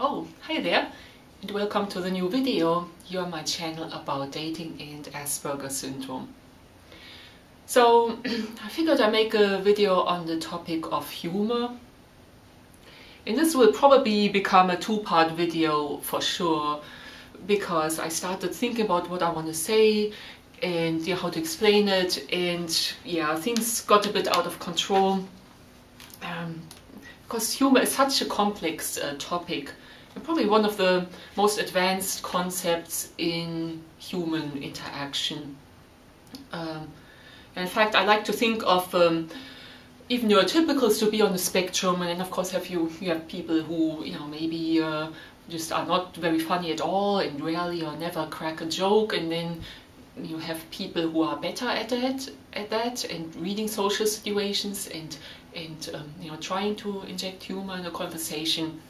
Oh, hi there, and welcome to the new video here on my channel about dating and Asperger syndrome. So, I figured I'd make a video on the topic of humor. And this will probably become a two-part video for sure, because I started thinking about what I want to say and how to explain it, and things got a bit out of control. Because humor is such a complex topic, and probably one of the most advanced concepts in human interaction. In fact, I like to think of even neurotypicals to be on the spectrum, and then of course you have people who maybe just are not very funny at all and rarely or never crack a joke, and then you have people who are better at that and reading social situations and trying to inject humor in a conversation.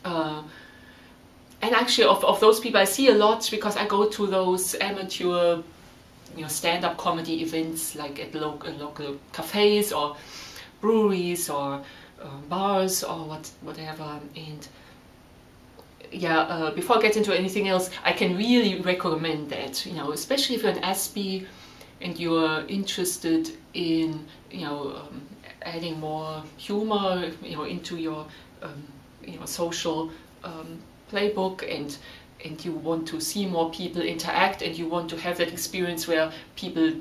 And actually of those people I see a lot, because I go to those amateur stand-up comedy events, like at local cafes or breweries or bars or whatever. And before I get into anything else, I can really recommend that, especially if you're an Aspi and you're interested in adding more humor into your social playbook, and you want to see more people interact, and you want to have that experience where people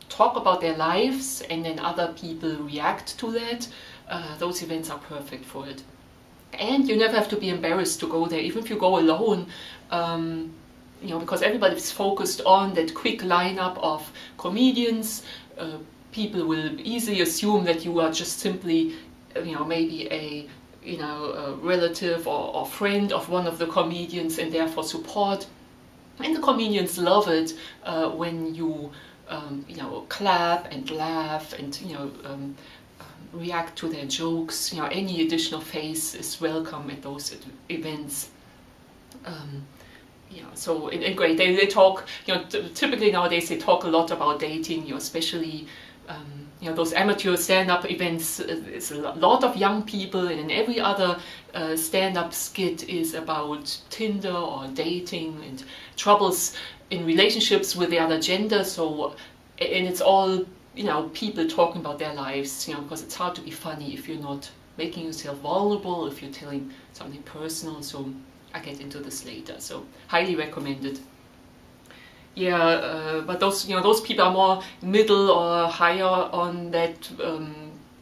talk about their lives and then other people react to that. Those events are perfect for it. And you never have to be embarrassed to go there, even if you go alone, because everybody's focused on that quick lineup of comedians. People will easily assume that you are just simply, maybe a relative or friend of one of the comedians, and therefore support. And the comedians love it when you, clap and laugh and react to their jokes. Any additional face is welcome at those events. So and great. They talk. Typically nowadays they talk a lot about dating. Especially. Those amateur stand-up events, it's a lot of young people, and every other stand-up skit is about Tinder or dating and troubles in relationships with the other gender. So, and it's all people talking about their lives, because it's hard to be funny if you're not making yourself vulnerable, if you're telling something personal. So I get into this later. So highly recommended. But those people are more middle or higher on that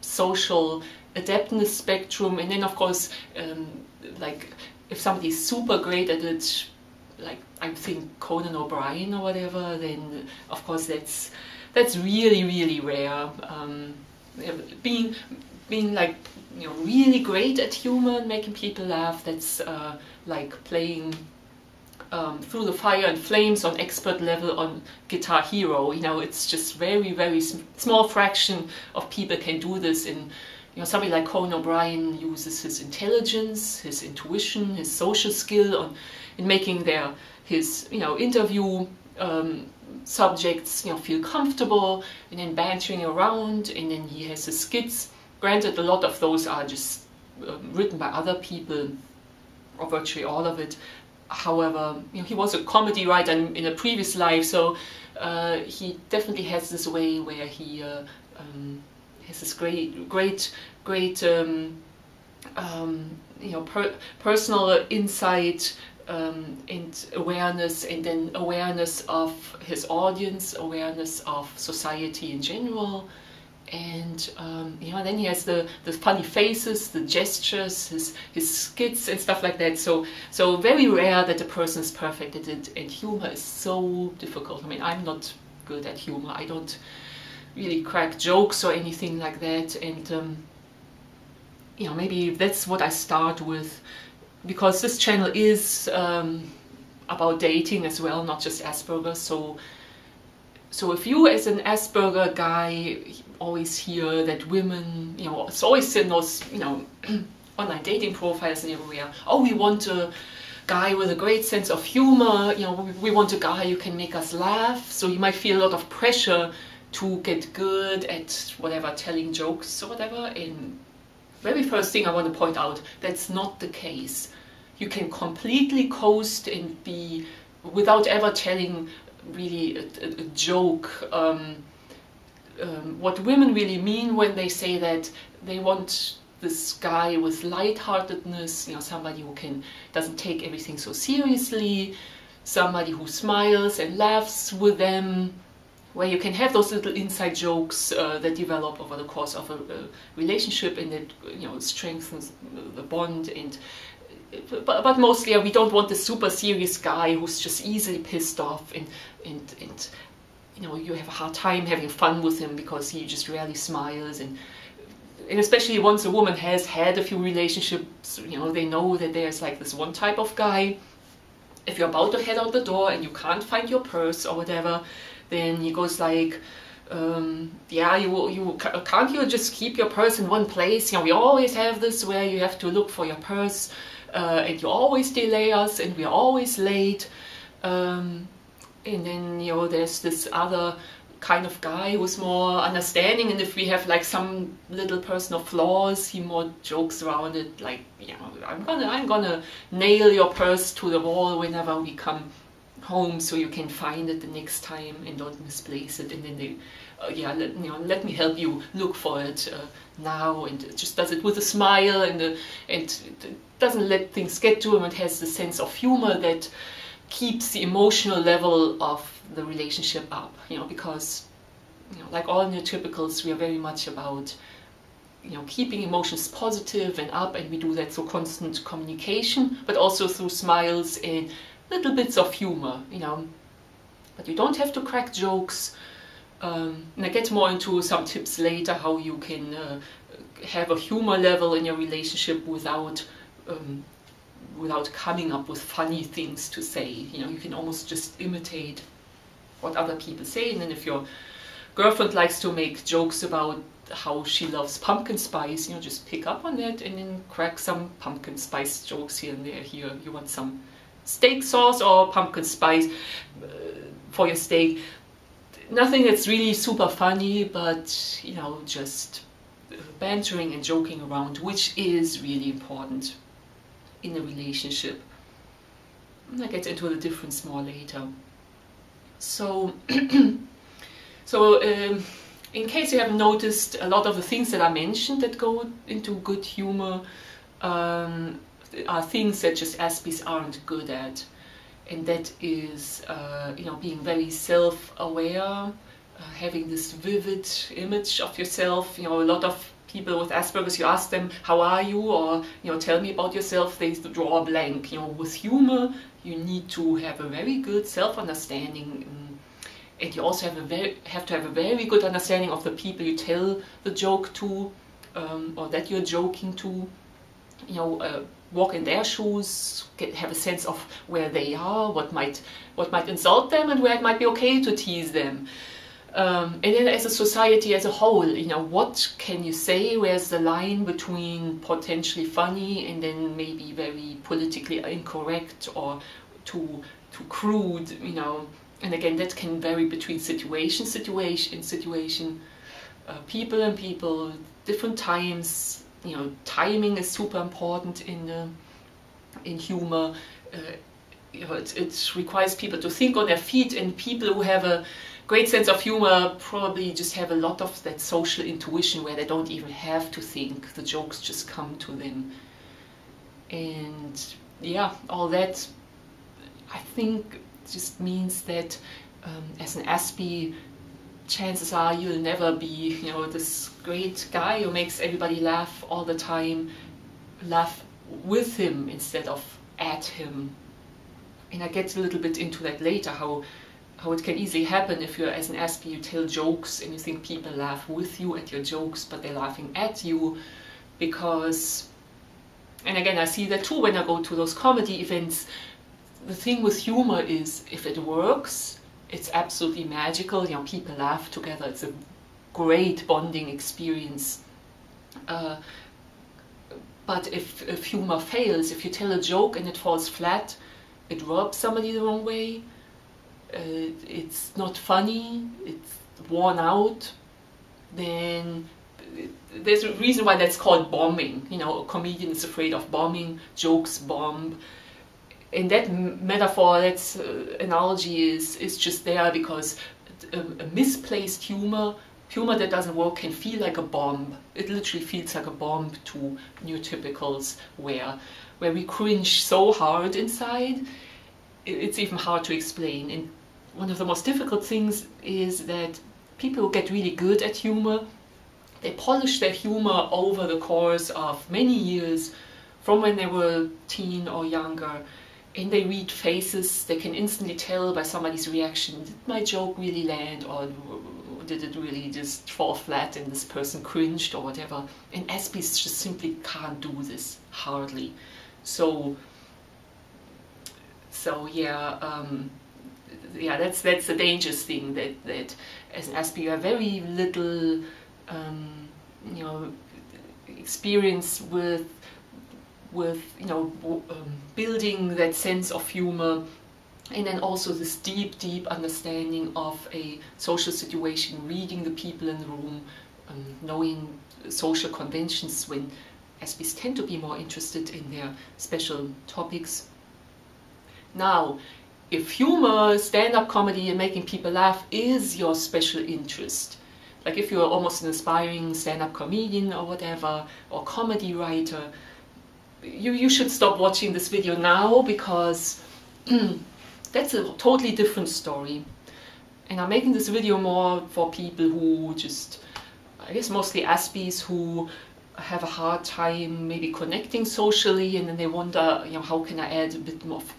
social adaptness spectrum. And then of course, like if somebody's super great at it, like I think Conan O'Brien or whatever, then of course that's really rare. Being like really great at humor and making people laugh, that's like playing Through the Fire and Flames on expert level on Guitar Hero. It's just very small fraction of people can do this. And somebody like Conan O'Brien uses his intelligence, his intuition, his social skill in making his interview subjects feel comfortable, and then bantering around, and then he has his skits. Granted, a lot of those are just written by other people, or virtually all of it. However, he was a comedy writer in a previous life, so he definitely has this way where he has this great personal insight and awareness, and then awareness of his audience, awareness of society in general. And then he has the funny faces, the gestures, his skits and stuff like that. So very rare that a person is perfect at it, and humor is so difficult. I mean, I'm not good at humor. I don't really crack jokes or anything like that. And maybe that's what I start with, because this channel is about dating as well, not just Asperger. So if you, as an Asperger guy, always hear that women, it's always in those, online dating profiles and everywhere, oh, we want a guy with a great sense of humor, we want a guy who can make us laugh. So you might feel a lot of pressure to get good at whatever, telling jokes or whatever. And very first thing I want to point out, that's not the case. You can completely coast and be, without ever telling really a joke. What women really mean when they say that they want this guy with lightheartedness, you know, somebody who doesn't take everything so seriously, somebody who smiles and laughs with them, where you can have those little inside jokes that develop over the course of a relationship, and that, you know, strengthens the bond. And but mostly we don't want the super serious guy who's just easily pissed off, and you know, you have a hard time having fun with him because he just rarely smiles. And especially once a woman has had a few relationships, you know, they know that there's like this one type of guy. If you're about to head out the door and you can't find your purse or whatever, then he goes like, yeah, can't you just keep your purse in one place? You know, we always have this where you have to look for your purse, and you always delay us, and we're always late. And then, you know, there's this other kind of guy who's more understanding, and if we have like some little personal flaws, he more jokes around it, like, you know, I'm gonna nail your purse to the wall whenever we come home, so you can find it the next time and don't misplace it. And then they, yeah, let me help you look for it now, and it just does it with a smile, and it doesn't let things get to him. It has the sense of humor that keeps the emotional level of the relationship up, you know, because, you know, like all neurotypicals, we are very much about, you know, keeping emotions positive and up, and we do that through constant communication, but also through smiles and little bits of humor, you know. But you don't have to crack jokes. And I get more into some tips later how you can have a humor level in your relationship without coming up with funny things to say. You know, you can almost just imitate what other people say, and then if your girlfriend likes to make jokes about how she loves pumpkin spice, you know, just pick up on that and then crack some pumpkin spice jokes here and there. Here, you want some steak sauce or pumpkin spice for your steak. Nothing that's really super funny, but, you know, just bantering and joking around, which is really important in a relationship. And I get into the difference more later. So, in case you haven't noticed, a lot of the things that I mentioned that go into good humor are things that just Aspies aren't good at. And that is, you know, being very self-aware, having this vivid image of yourself. You know, a lot of people with Asperger's, you ask them, how are you? Or, you know, tell me about yourself, they draw a blank. You know, with humor, you need to have a very good self-understanding, and you also have to have a very good understanding of the people you tell the joke to, or that you're joking to. You know, walk in their shoes, have a sense of where they are, what might insult them, and where it might be okay to tease them. And then as a society as a whole, you know, what can you say? Where's the line between potentially funny and then maybe very politically incorrect or too crude, you know? And again, that can vary between situation, people and people, different times. You know, timing is super important in humor. You know, it requires people to think on their feet, and people who have a great sense of humor probably just have a lot of that social intuition where they don't even have to think, the jokes just come to them. And yeah, all that, I think, just means that as an Aspie, chances are you'll never be, you know, this great guy who makes everybody laugh all the time. Laugh with him instead of at him. And I get a little bit into that later, how it can easily happen if you're, as an Aspie, you tell jokes and you think people laugh with you at your jokes, but they're laughing at you because, and again, I see that too when I go to those comedy events. The thing with humor is, if it works, it's absolutely magical. You know, people laugh together. It's a great bonding experience. But if humor fails, if you tell a joke and it falls flat, it rubs somebody the wrong way, it's not funny, it's worn out, then there's a reason why that's called bombing. You know, a comedian is afraid of bombing, jokes bomb. And that metaphor, that analogy is just there because a misplaced humor that doesn't work can feel like a bomb. It literally feels like a bomb to neurotypicals where we cringe so hard inside, it's even hard to explain. And one of the most difficult things is that people who get really good at humor, they polish their humor over the course of many years, from when they were teen or younger, and they read faces. They can instantly tell by somebody's reaction, did my joke really land, or did it really just fall flat and this person cringed or whatever. And Aspies just simply can't do this, hardly. So yeah, that's the dangerous thing, that as an Aspie you have very little you know, experience with you know, building that sense of humor, and then also this deep understanding of a social situation, reading the people in the room, knowing social conventions, when Aspies tend to be more interested in their special topics. Now, if humor, stand-up comedy and making people laugh is your special interest, like if you're almost an aspiring stand-up comedian or whatever, or comedy writer, you should stop watching this video now, because that's a totally different story. And I'm making this video more for people who just, I guess mostly Aspies, who have a hard time maybe connecting socially, and then they wonder, you know, how can I add a bit more of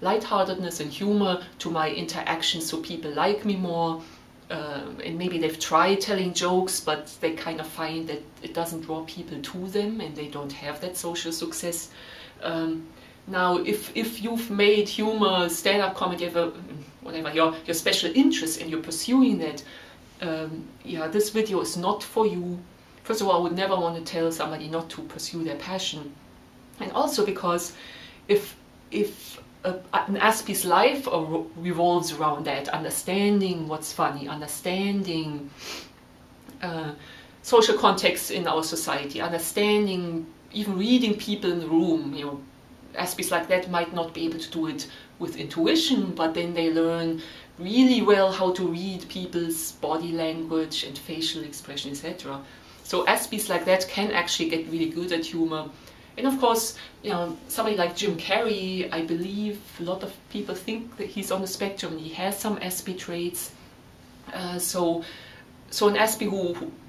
lightheartedness and humor to my interactions so people like me more. And maybe they've tried telling jokes, but they kind of find that it doesn't draw people to them, and they don't have that social success. Now, if you've made humor, stand-up comedy, whatever your special interest, and you're pursuing that, yeah, this video is not for you. First of all, I would never want to tell somebody not to pursue their passion, and also because if an Aspie's life revolves around that, understanding what's funny, understanding social context in our society, understanding, even reading people in the room. You know, Aspies like that might not be able to do it with intuition, but then they learn really well how to read people's body language and facial expression, etc. So Aspies like that can actually get really good at humor. And of course, you know, somebody like Jim Carrey, I believe a lot of people think that he's on the spectrum, and he has some Aspie traits. So an Aspie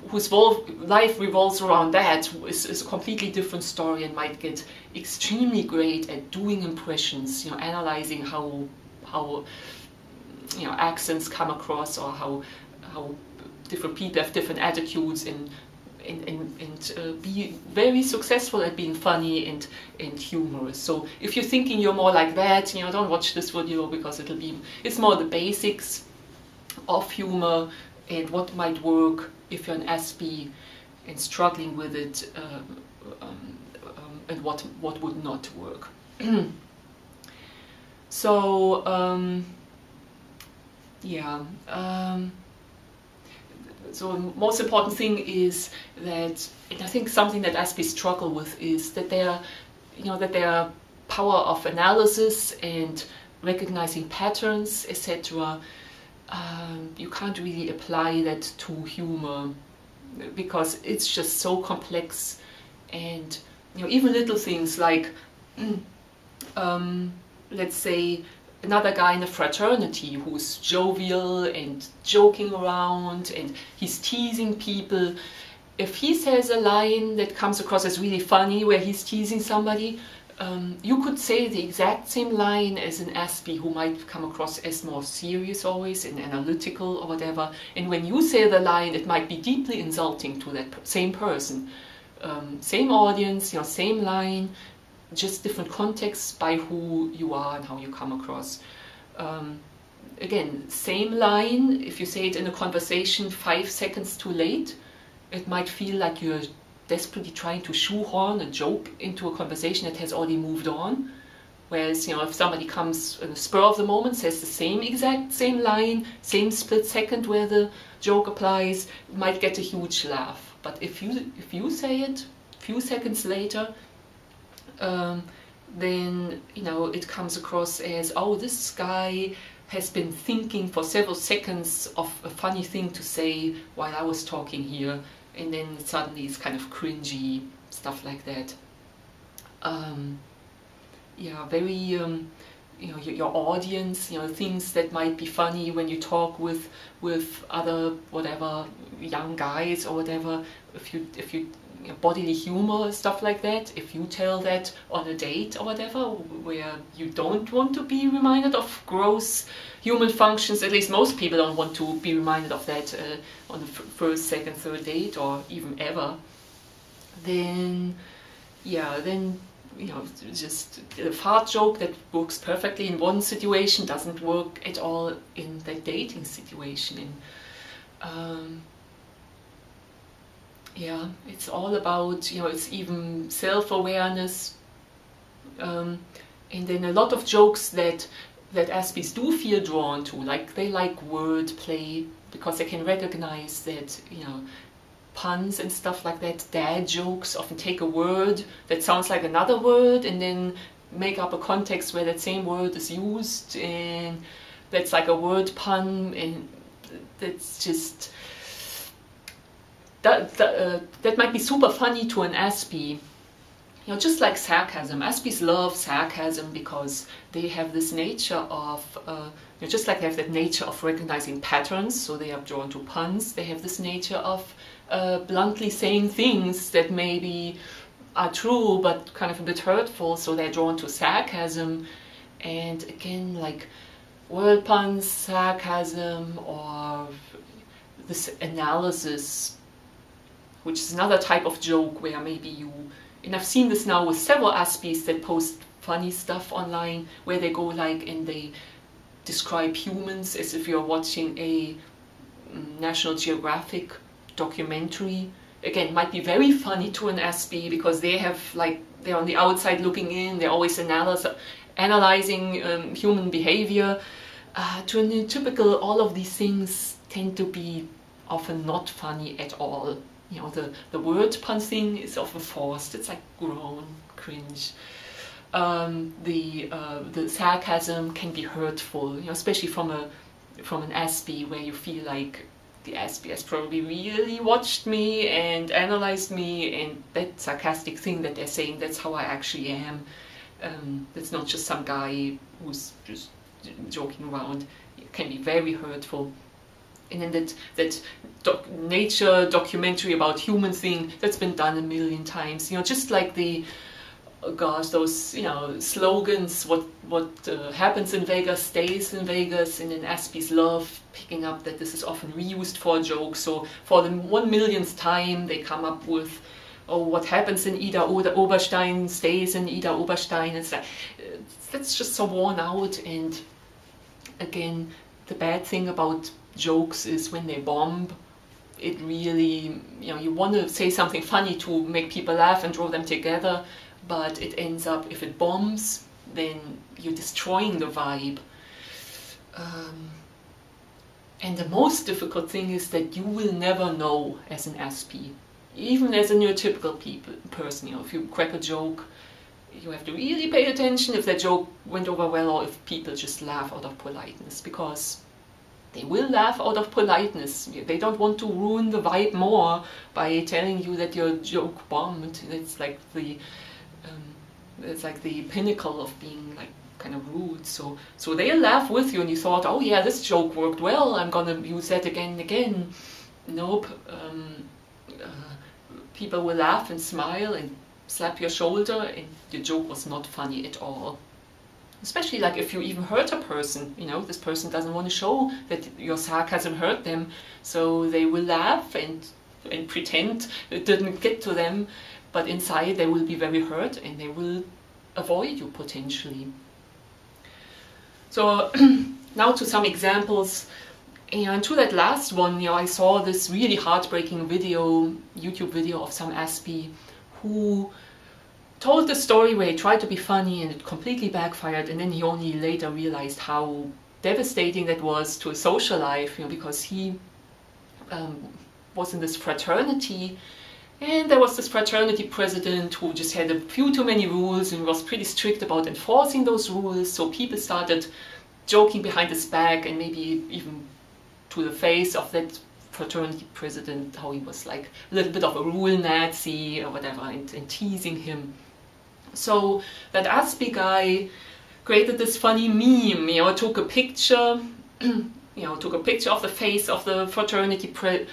whose life revolves around that is a completely different story, and might get extremely great at doing impressions, you know, analyzing how you know, accents come across, or how different people have different attitudes, and be very successful at being funny and humorous. So if you're thinking you're more like that, you know, don't watch this video, because it's more the basics of humor and what might work if you're an Aspie and struggling with it, and what would not work. So yeah. So the most important thing is that, and I think something that Aspies struggle with, is that their power of analysis and recognizing patterns, etc. You can't really apply that to humor, because it's just so complex. And you know, even little things like, let's say, another guy in a fraternity who's jovial and joking around, and he's teasing people. If he says a line that comes across as really funny, where he's teasing somebody, you could say the exact same line as an Aspie who might come across as more serious always and analytical or whatever. And when you say the line, it might be deeply insulting to that same person. Same audience, you know, same line, just different contexts by who you are and how you come across. Again, same line, if you say it in a conversation 5 seconds too late, it might feel like you're desperately trying to shoehorn a joke into a conversation that has already moved on. Whereas, you know, if somebody comes in the spur of the moment, says the exact same line, same split second where the joke applies, might get a huge laugh. But if you say it a few seconds later, then it comes across as, oh, this guy has been thinking for several seconds of a funny thing to say while I was talking here, and then suddenly it's kind of cringy, stuff like that. Yeah, very your audience, things that might be funny when you talk with other whatever young guys or whatever. If you bodily humor, stuff like that, if you tell that on a date or whatever, where you don't want to be reminded of gross human functions, at least most people don't want to be reminded of that on the first, second, third date, or even ever, then just a fart joke that works perfectly in one situation doesn't work at all in the dating situation. Yeah, it's all about, it's even self-awareness, and then a lot of jokes that Aspies do feel drawn to, like they like wordplay because they can recognize that, puns and stuff like that. Dad jokes often take a word that sounds like another word and then make up a context where that same word is used, and that's like a word pun, and that's just that might be super funny to an Aspie. Just like sarcasm. Aspies love sarcasm because they have this nature of, just like they have that nature of recognizing patterns, so they are drawn to puns. They have this nature of bluntly saying things that maybe are true but kind of a bit hurtful, so they're drawn to sarcasm. And again, like word puns, sarcasm, or this analysis, which is another type of joke where maybe and I've seen this now with several Aspies that post funny stuff online, where they go like and they describe humans as if you're watching a National Geographic documentary. Again, it might be very funny to an Aspie because they have they're on the outside looking in, they're always analyzing human behavior. To a neurotypical, all of these things tend to be often not funny at all. The word pun thing is often forced. It's like grown, cringe. The sarcasm can be hurtful, especially from an Aspie, where you feel like the Aspie has probably really watched me and analyzed me, and that sarcastic thing that they're saying, that's how I actually am. That's not just some guy who's just joking around. It can be very hurtful. And then that nature documentary about human thing, that's been done a million times. Just like those slogans, what happens in Vegas stays in Vegas, and then Aspies love picking up that this is often reused for a joke. So for the 1,000,000th time, they come up with, oh, what happens in Ida Oberstein stays in Ida Oberstein. It's like, that's just so worn out. And again, the bad thing about jokes is when they bomb, it really, you want to say something funny to make people laugh and draw them together, but it ends up, if it bombs, then you're destroying the vibe. And the most difficult thing is that you will never know as an Aspie, even as a neurotypical person, if you crack a joke, you have to really pay attention if that joke went over well or if people just laugh out of politeness, because they will laugh out of politeness. They don't want to ruin the vibe more by telling you that your joke bombed. It's like the pinnacle of being like kind of rude. So they'll laugh with you, and you thought, oh yeah, this joke worked well, I'm gonna use that again and again. Nope. People will laugh and smile and slap your shoulder, and your joke was not funny at all. Especially like if you even hurt a person, this person doesn't want to show that your sarcasm hurt them, so they will laugh and pretend it didn't get to them, but inside they will be very hurt and they will avoid you potentially. So now to some examples, and to that last one, I saw this really heartbreaking YouTube video of some Aspie who told the story where he tried to be funny and it completely backfired, and then he only later realized how devastating that was to his social life, because he was in this fraternity, and there was this fraternity president who just had a few too many rules and was pretty strict about enforcing those rules, so people started joking behind his back and maybe even to the face of that fraternity president, how he was like a little bit of a rule Nazi or whatever, and teasing him. So that Asperger guy created this funny meme, you know, took a picture, took a picture of the face of the fraternity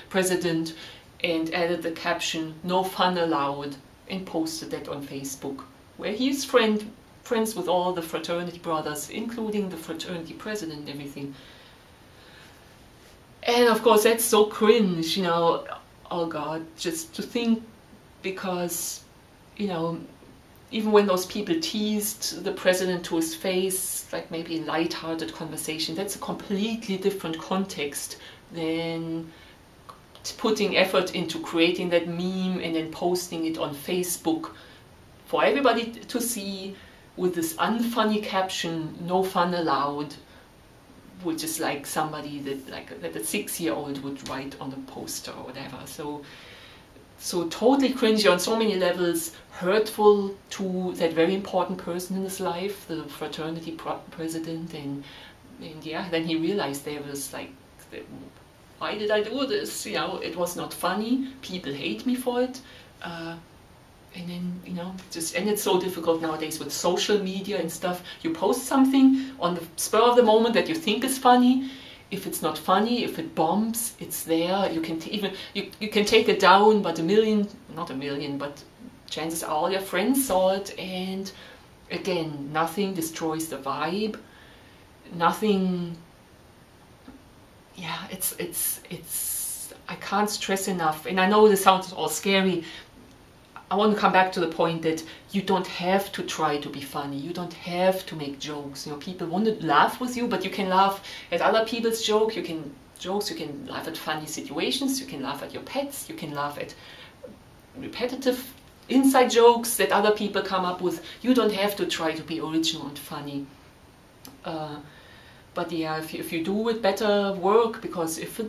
president and added the caption, "No fun allowed," and posted that on Facebook, where he is friends with all the fraternity brothers, including the fraternity president and everything. And of course that's so cringe, you know, oh god, just to think, because, you know, even when those people teased the president to his face, like maybe in light-hearted conversation, that's a completely different context than putting effort into creating that meme and then posting it on Facebook for everybody to see with this unfunny caption, "No fun allowed," which is like somebody that a 6-year-old would write on a poster or whatever. So totally cringy on so many levels, hurtful to that very important person in his life, the fraternity president, and yeah, then he realized there was like, why did I do this? You know, it was not funny, people hate me for it, and then, you know, and it's so difficult nowadays with social media and stuff. You post something on the spur of the moment that you think is funny. If it's not funny, if it bombs, it's there. You can you can take it down, but not a million, but chances are all your friends saw it, and again, nothing destroys the vibe. Nothing. Yeah, it's. I can't stress enough, and I know this sounds all scary. I want to come back to the point that you don't have to try to be funny. You don't have to make jokes. You know, people want to laugh with you, but you can laugh at other people's jokes. You can laugh at funny situations. You can laugh at your pets. You can laugh at repetitive inside jokes that other people come up with. You don't have to try to be original and funny. But yeah, if you do it, better work, because if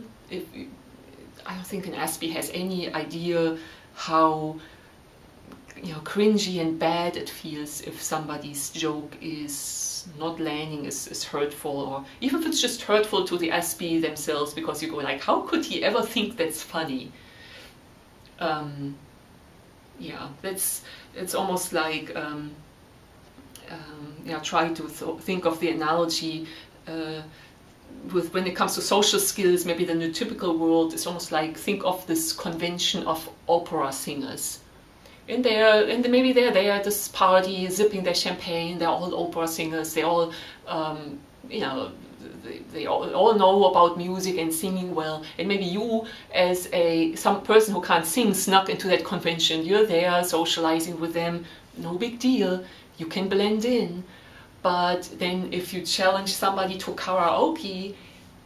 I don't think an Aspi has any idea how, you know, cringy and bad it feels if somebody's joke is not landing, is hurtful, or even if it's just hurtful to the Aspi themselves, because you go like, how could he ever think that's funny? Yeah, it's almost like yeah, try to think of the analogy with when it comes to social skills. Maybe the neurotypical world is almost like, think of this convention of opera singers. And maybe they're there at this party, zipping their champagne. They're all opera singers. They all, you know, they all know about music and singing well. And maybe you, as some person who can't sing, snuck into that convention. You're there socializing with them. No big deal. You can blend in. But then, if you challenge somebody to karaoke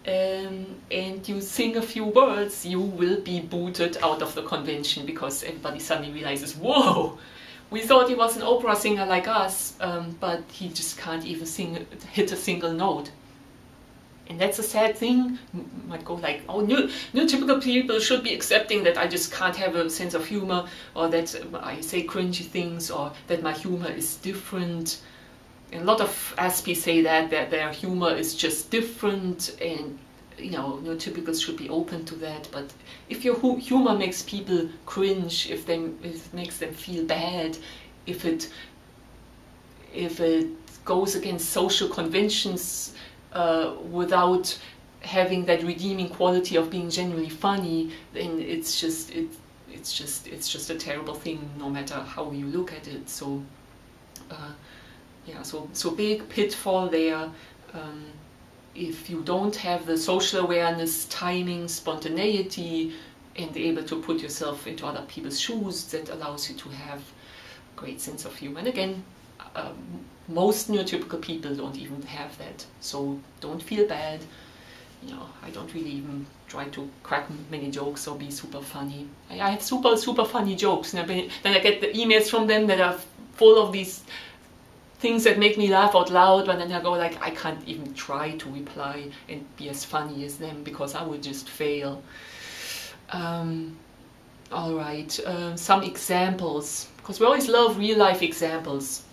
and you sing a few words, you will be booted out of the convention, because everybody suddenly realizes, whoa, we thought he was an opera singer like us, but he just can't even hit a single note. And that's a sad thing. You might go like, oh, neurotypical people should be accepting that I just can't have a sense of humor, or that I say cringy things, or that my humor is different. And a lot of Aspi say that their humor is just different, and, you know, neurotypicals should be open to that. But if your humor makes people cringe, if it makes them feel bad, if it goes against social conventions without having that redeeming quality of being genuinely funny, then it's just a terrible thing, no matter how you look at it. So. Yeah, so big pitfall there. If you don't have the social awareness, timing, spontaneity, and able to put yourself into other people's shoes, that allows you to have a great sense of humor. And again, most neurotypical people don't even have that, so don't feel bad. You know, I don't really even try to crack many jokes or be super funny. I have super funny jokes, and then I get the emails from them that are full of these things that make me laugh out loud, but then I go like, I can't even try to reply and be as funny as them, because I would just fail. All right, some examples, because we always love real life examples.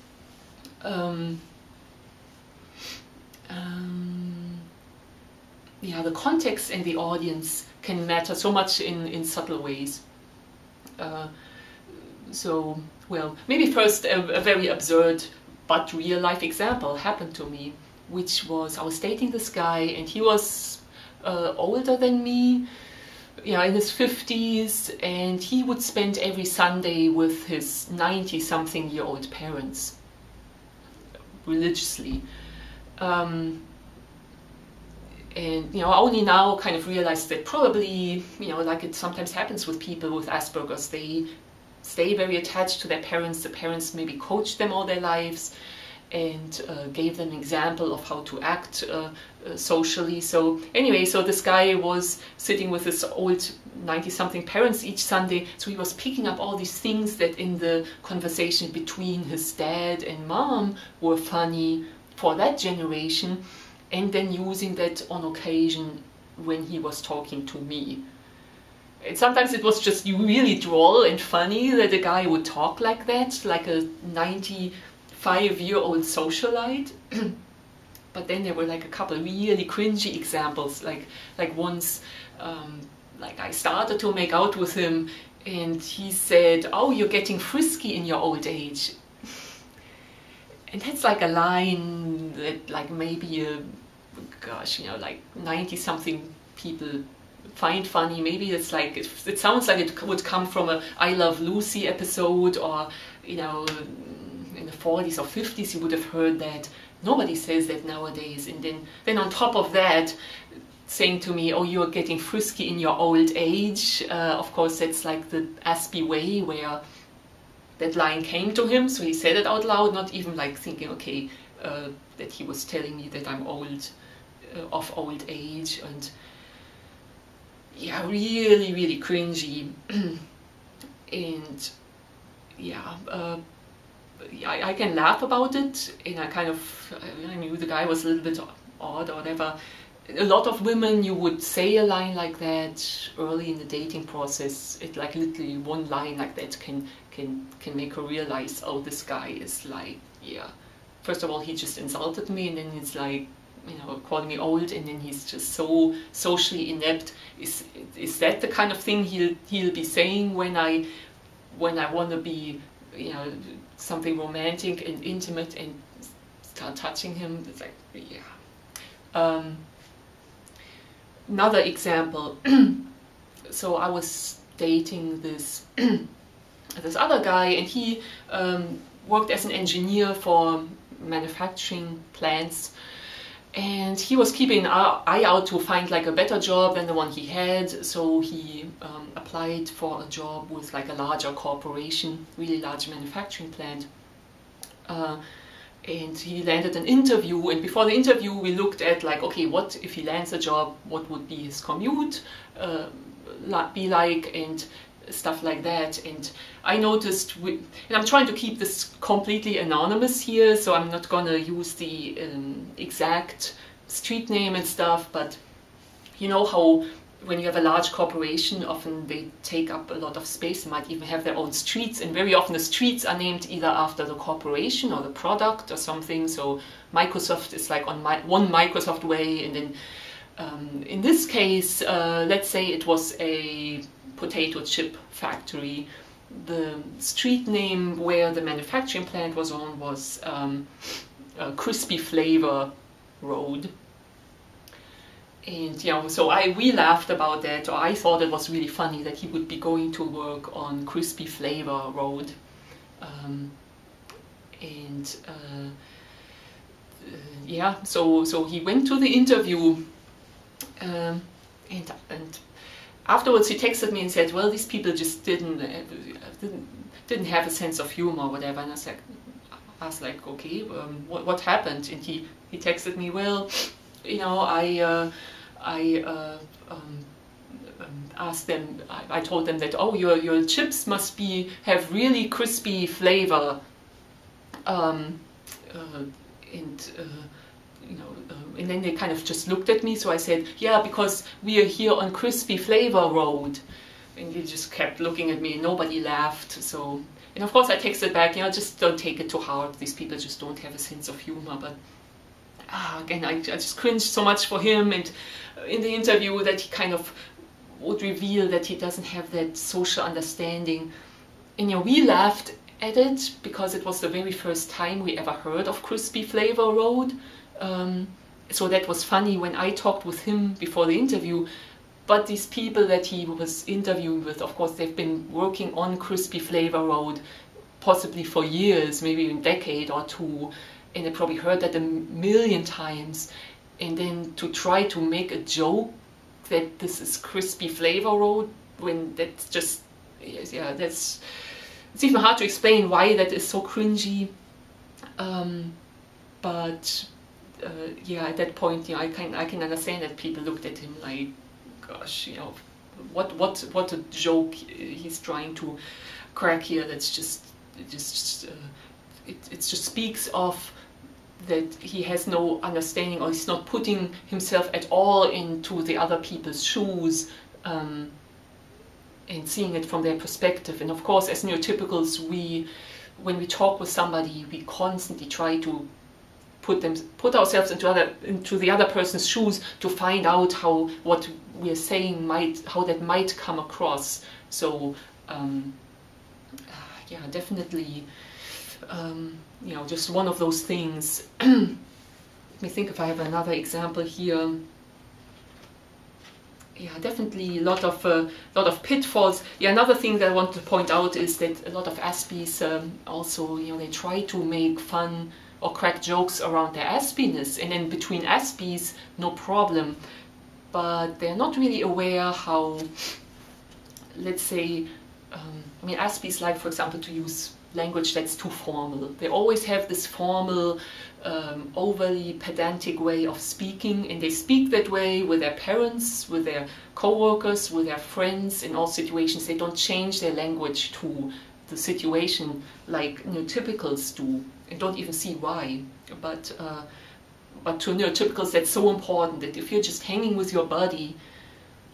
Yeah, the context and the audience can matter so much in subtle ways. So, well, maybe first a very absurd but real life example happened to me, which was I was dating this guy and he was older than me, yeah, in his 50s, and he would spend every Sunday with his 90-something-year-old parents religiously. And, you know, I only now kind of realized that probably, you know, like it sometimes happens with people with Asperger's, they stay very attached to their parents. The parents maybe coached them all their lives and gave them an example of how to act socially. So anyway, so this guy was sitting with his old 90-something parents each Sunday, so he was picking up all these things that in the conversation between his dad and mom were funny for that generation, and then using that on occasion when he was talking to me. And sometimes it was just really droll and funny that a guy would talk like that, like a 95-year-old socialite. But then there were like a couple of really cringy examples, like once, like I started to make out with him and he said, "Oh, you're getting frisky in your old age." And that's like a line that like maybe gosh, you know, like 90-something people find funny. Maybe it's like, it sounds like it would come from a I Love Lucy episode, or, you know, in the 40s or 50s you would have heard that. Nobody says that nowadays. And then on top of that, saying to me, "Oh, you're getting frisky in your old age." Of course, that's like the Aspie way, where that line came to him, so he said it out loud, not even like thinking, okay, that he was telling me that I'm old, of old age. And yeah, really, really cringy. And yeah, I can laugh about it, and I knew the guy was a little bit odd or whatever. A lot of women, you would say a line like that early in the dating process. It like literally one line like that can make her realize, oh, this guy is like, yeah, first of all, he just insulted me, and then it's like, you know, calling me old, and then he's just so socially inept. Is that the kind of thing he'll be saying when I want to be, you know, something romantic and intimate and start touching him? It's like, yeah. Another example. So I was dating this this other guy, and he worked as an engineer for manufacturing plants, and he was keeping an eye out to find like a better job than the one he had. So he applied for a job with like a larger corporation, really large manufacturing plant, and he landed an interview. And before the interview we looked at like, okay, what if he lands a job, what would be his commute be like, and stuff like that. And I noticed, and I'm trying to keep this completely anonymous here, so I'm not gonna use the exact street name and stuff, but you know how when you have a large corporation, often they take up a lot of space. They might even have their own streets, and very often the streets are named either after the corporation or the product or something. So Microsoft is like on one Microsoft way, and then in this case, let's say it was a potato chip factory. The street name where the manufacturing plant was on was Crispy Flavor Road. And, you know, so we laughed about that, or I thought it was really funny that he would be going to work on Crispy Flavor Road. Yeah, so he went to the interview, and afterwards he texted me and said, well, these people just didn't have a sense of humor or whatever. And I was like, okay, what happened? And he texted me, well, you know, I asked them, I told them that, oh, your chips must have really crispy flavor, and and then they kind of just looked at me. So I said, yeah, because we are here on Crispy Flavor Road. And they just kept looking at me and nobody laughed. So, and of course I texted back, just don't take it too hard. These people just don't have a sense of humor. But again, I just cringed so much for him, and in the interview that he kind of would reveal that he doesn't have that social understanding. And we laughed at it because it was the very first time we ever heard of Crispy Flavor Road. So that was funny when I talked with him before the interview. But these people that he was interviewing with, of course, they've been working on Crispy Flavor Road possibly for years, maybe a decade or two, and they probably heard that a million times. And then to try to make a joke that this is Crispy Flavor Road, when that's just, it's even hard to explain why that is so cringy. But at that point, I can understand that people looked at him like, gosh, what a joke he's trying to crack here. That's it just speaks of that he has no understanding, or he's not putting himself at all into the other people's shoes, and seeing it from their perspective. And of course, as neurotypicals, when we talk with somebody, we constantly try to put ourselves into the other person's shoes to find out how what we're saying how that might come across. So definitely, just one of those things. Let me think if I have another example here. Yeah, definitely a lot of pitfalls. Yeah, another thing that I want to point out is that a lot of Aspies also, they try to make fun or crack jokes around their Aspiness, and then between Aspies, no problem. But they're not really aware how, let's say, Aspies like, for example, to use language that's too formal. They always have this formal, overly pedantic way of speaking, and they speak that way with their parents, with their co-workers, with their friends. In all situations, they don't change their language to the situation like neurotypicals do, and don't even see why. But to neurotypicals, that's so important that if you're just hanging with your buddy,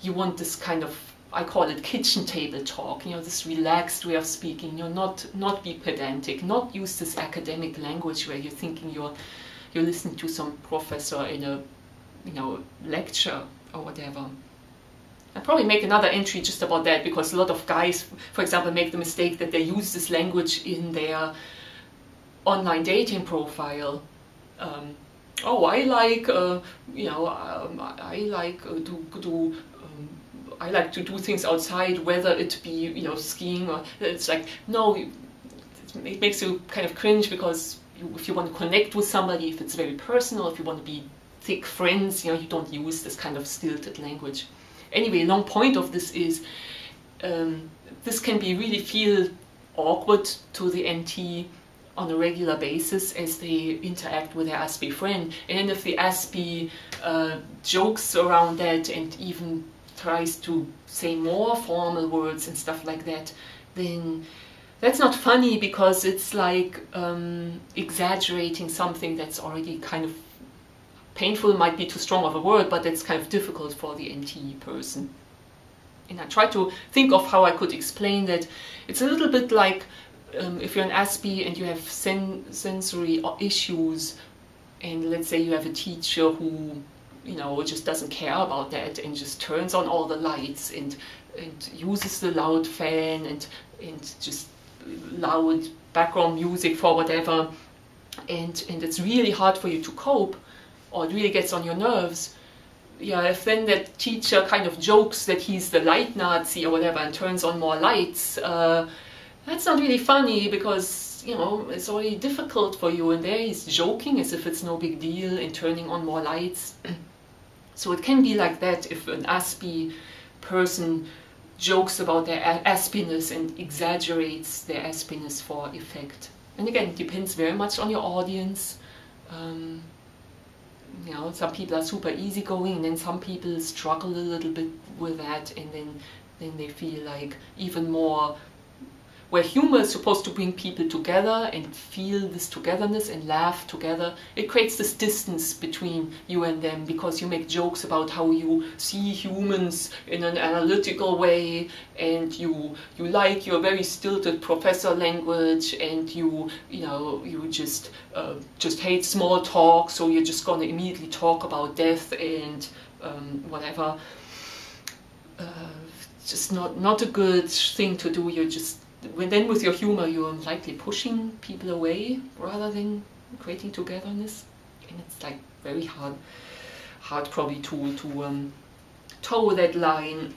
you want this kind of, I call it kitchen table talk, this relaxed way of speaking, not be pedantic, not use this academic language where you're thinking you're listening to some professor in a lecture or whatever. I'll probably make another entry just about that, because a lot of guys, for example, make the mistake that they use this language in their online dating profile. I like to do things outside, whether it be skiing or. It's like, no, it makes you kind of cringe, because if you want to connect with somebody, if it's very personal, if you want to be thick friends, you don't use this kind of stilted language. Anyway, long point of this is this can really feel awkward to the NT on a regular basis as they interact with their Aspie friend. And if the Aspie jokes around that and even tries to say more formal words and stuff like that, then that's not funny, because it's like exaggerating something that's already kind of painful, might be too strong of a word, but it's kind of difficult for the NT person. And I try to think of how I could explain that. It's a little bit like if you're an Aspie and you have sensory issues, and let's say you have a teacher who just doesn't care about that and just turns on all the lights and uses the loud fan and just loud background music for whatever, and it's really hard for you to cope, or it really gets on your nerves. Yeah, if then that teacher kind of jokes that he's the light Nazi or whatever and turns on more lights, that's not really funny, because it's already difficult for you, and there he's joking as if it's no big deal and turning on more lights. So it can be like that if an Aspie person jokes about their Aspiness and exaggerates their Aspiness for effect. And again, it depends very much on your audience. Some people are super easygoing, and then some people struggle a little bit with that, and then they feel like even more where humor is supposed to bring people together and feel this togetherness and laugh together, it creates this distance between you and them, because you make jokes about how you see humans in an analytical way, and you like your very stilted professor language, and you just hate small talk, so you're just gonna immediately talk about death and whatever. Just not a good thing to do. You're just, then with your humor, you're likely pushing people away rather than creating togetherness, and it's like very hard probably to toe that line.